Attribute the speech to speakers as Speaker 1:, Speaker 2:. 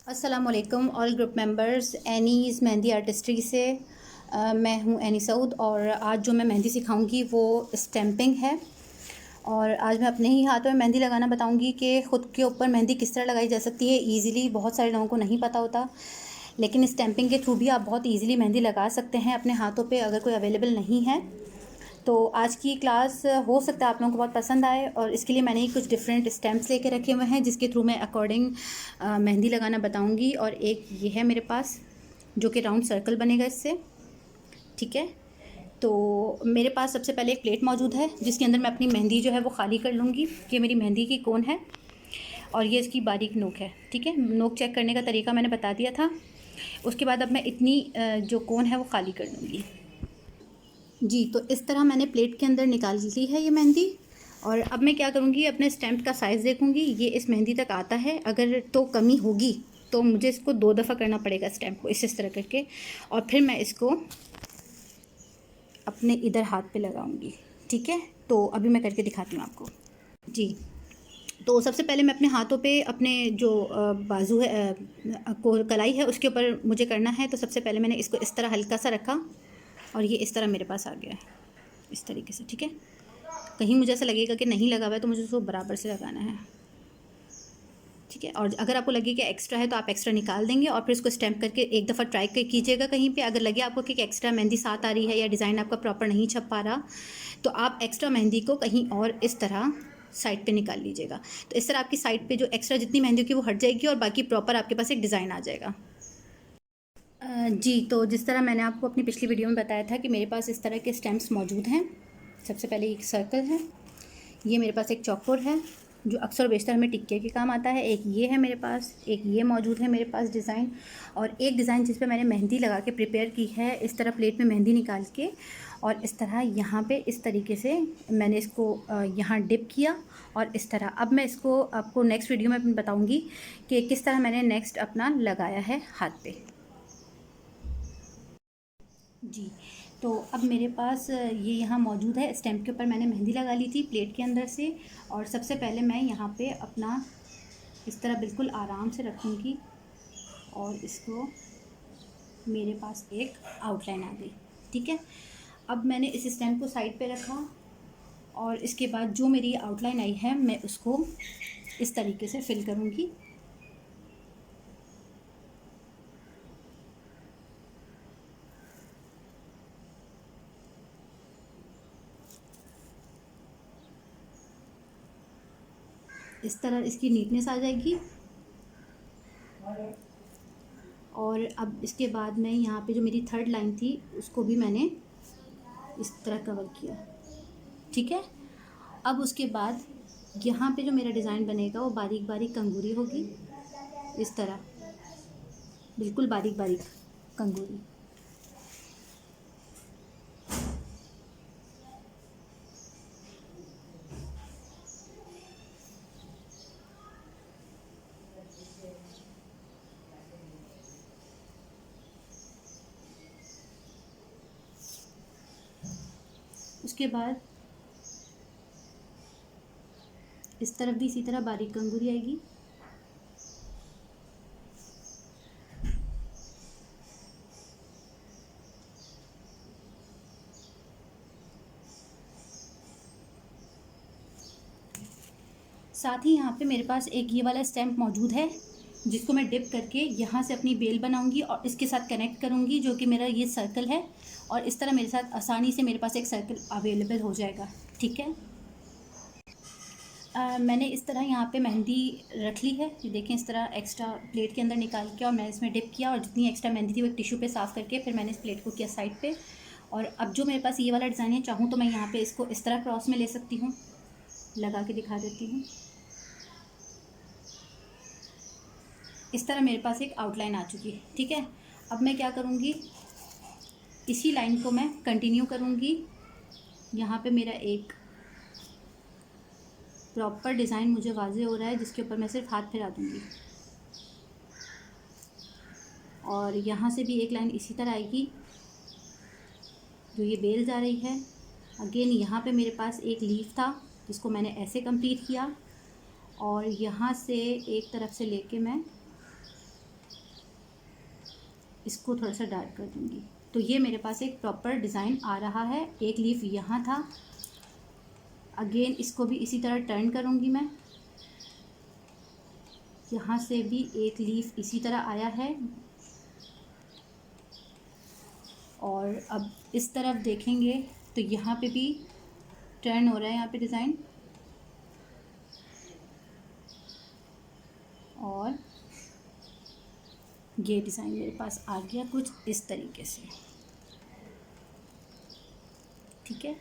Speaker 1: अस्सलामुअलैकुम all group members. Anees Mehndi artistry से मैं हूँ एनी सऊद और आज जो मैं मेहंदी सिखाऊंगी वो स्टैम्पिंग है। और आज मैं अपने ही हाथों में मेहंदी लगाना बताऊंगी कि ख़ुद के ऊपर मेहंदी किस तरह लगाई जा सकती है ईज़िली। बहुत सारे लोगों को नहीं पता होता, लेकिन स्टैम्पिंग के थ्रू भी आप बहुत ईज़िली मेहंदी लगा सकते हैं अपने हाथों पे अगर कोई अवेलेबल नहीं है। तो आज की क्लास हो सकता है आप लोगों को बहुत पसंद आए और इसके लिए मैंने कुछ डिफरेंट स्टैम्प्स लेके रखे हुए हैं जिसके थ्रू मैं अकॉर्डिंग मेहंदी लगाना बताऊंगी। और एक ये है मेरे पास जो कि राउंड सर्कल बनेगा इससे, ठीक है। तो मेरे पास सबसे पहले एक प्लेट मौजूद है जिसके अंदर मैं अपनी मेहंदी जो है वो खाली कर लूँगी। ये मेरी मेहंदी की कोन है और ये इसकी बारीक नोक है, ठीक है। नोक चेक करने का तरीका मैंने बता दिया था। उसके बाद अब मैं इतनी जो कोन है वो खाली कर लूँगी जी। तो इस तरह मैंने प्लेट के अंदर निकाल ली है ये मेहंदी। और अब मैं क्या करूँगी, अपने स्टैम्प का साइज़ देखूँगी ये इस मेहंदी तक आता है। अगर तो कमी होगी तो मुझे इसको 2 दफ़ा करना पड़ेगा स्टैम्प को इस तरह करके, और फिर मैं इसको अपने इधर हाथ पे लगाऊंगी, ठीक है। तो अभी मैं करके दिखाती हूँ आपको जी। तो सबसे पहले मैं अपने हाथों पे अपने जो बाजू है को कलाई है उसके ऊपर मुझे करना है। तो सबसे पहले मैंने इसको इस तरह हल्का सा रखा और ये इस तरह मेरे पास आ गया है इस तरीके से, ठीक है। कहीं मुझे ऐसा लगेगा कि नहीं लगा हुआ है तो मुझे उसको बराबर से लगाना है, ठीक है। और अगर आपको लगे कि एक्स्ट्रा है तो आप एक्स्ट्रा निकाल देंगे और फिर इसको स्टैम्प करके एक दफ़ा ट्राई कीजिएगा कहीं पे। अगर लगे आपको कि एक्स्ट्रा मेहंदी साथ आ रही है या डिज़ाइन आपका प्रॉपर नहीं छप पा रहा तो आप एक्स्ट्रा मेहंदी को कहीं और इस तरह साइड पे निकाल लीजिएगा। तो इस तरह आपकी साइड पे जो एक्स्ट्रा जितनी मेहंदी होगी वो हट जाएगी और बाकी प्रॉपर आपके पास एक डिज़ाइन आ जाएगा जी। तो जिस तरह मैंने आपको अपनी पिछली वीडियो में बताया था कि मेरे पास इस तरह के स्टैम्प्स मौजूद हैं। सबसे पहले एक सर्कल है, ये मेरे पास एक चौकोर है जो अक्सर बेशतर हमें टिक्के के काम आता है। एक ये है मेरे पास, एक ये मौजूद है मेरे पास डिज़ाइन, और एक डिज़ाइन जिस पे मैंने मेहंदी लगा के प्रिपेयर की है इस तरह प्लेट में मेहंदी निकाल के, और इस तरह यहाँ पे इस तरीके से मैंने इसको यहाँ डिप किया। और इस तरह अब मैं इसको आपको नेक्स्ट वीडियो में बताऊँगी कि किस तरह मैंने नेक्स्ट अपना लगाया है हाथ पे जी। तो अब मेरे पास ये यहाँ मौजूद है। स्टैम्प के ऊपर मैंने मेहंदी लगा ली थी प्लेट के अंदर से, और सबसे पहले मैं यहाँ पे अपना इस तरह बिल्कुल आराम से रखूँगी और इसको मेरे पास एक आउटलाइन आ गई, ठीक है। अब मैंने इस स्टैम्प को साइड पे रखा और इसके बाद जो मेरी आउटलाइन आई है मैं उसको इस तरीके से फिल करूँगी। इस तरह इसकी नीटनेस आ जाएगी। और अब इसके बाद मैं यहाँ पे जो मेरी थर्ड लाइन थी उसको भी मैंने इस तरह कवर किया, ठीक है। अब उसके बाद यहाँ पे जो मेरा डिज़ाइन बनेगा वो बारीक बारीक कंगूरी होगी, इस तरह बिल्कुल बारीक बारीक कंगूरी। उसके बाद इस तरफ भी इसी तरह बारीक कंगूरी आएगी। साथ ही यहाँ पे मेरे पास एक ये वाला स्टैम्प मौजूद है जिसको मैं डिप करके यहाँ से अपनी बेल बनाऊंगी और इसके साथ कनेक्ट करूँगी जो कि मेरा ये सर्कल है, और इस तरह मेरे साथ आसानी से मेरे पास एक सर्कल अवेलेबल हो जाएगा, ठीक है। मैंने इस तरह यहाँ पे मेहंदी रख ली है, ये देखें इस तरह एक्स्ट्रा प्लेट के अंदर निकाल के, और मैंने इसमें डिप किया और जितनी एक्स्ट्रा मेहंदी थी वो एक टिश्यू पे साफ़ करके फिर मैंने इस प्लेट को किया साइड पे। और अब जो मेरे पास ये वाला डिज़ाइन है, चाहूँ तो मैं यहाँ पे इसको इस तरह क्रॉस में ले सकती हूँ, लगा के दिखा देती हूँ। इस तरह मेरे पास एक आउटलाइन आ चुकी है, ठीक है। अब मैं क्या करूँगी, इसी लाइन को मैं कंटिन्यू करूँगी। यहाँ पे मेरा एक प्रॉपर डिज़ाइन मुझे वाज़े हो रहा है जिसके ऊपर मैं सिर्फ हाथ फिरा दूँगी, और यहाँ से भी एक लाइन इसी तरह आएगी जो ये बेल जा रही है। अगेन यहाँ पे मेरे पास एक लीफ था जिसको मैंने ऐसे कंप्लीट किया, और यहाँ से एक तरफ से लेके मैं इसको थोड़ा सा डार्क कर दूँगी। तो ये मेरे पास एक प्रॉपर डिज़ाइन आ रहा है। एक लीफ यहाँ था, अगेन इसको भी इसी तरह टर्न करूँगी मैं। यहाँ से भी एक लीफ इसी तरह आया है, और अब इस तरफ देखेंगे तो यहाँ पे भी टर्न हो रहा है यहाँ पे डिज़ाइन, और ये डिज़ाइन मेरे पास आ गया कुछ इस तरीके से। ठीक है।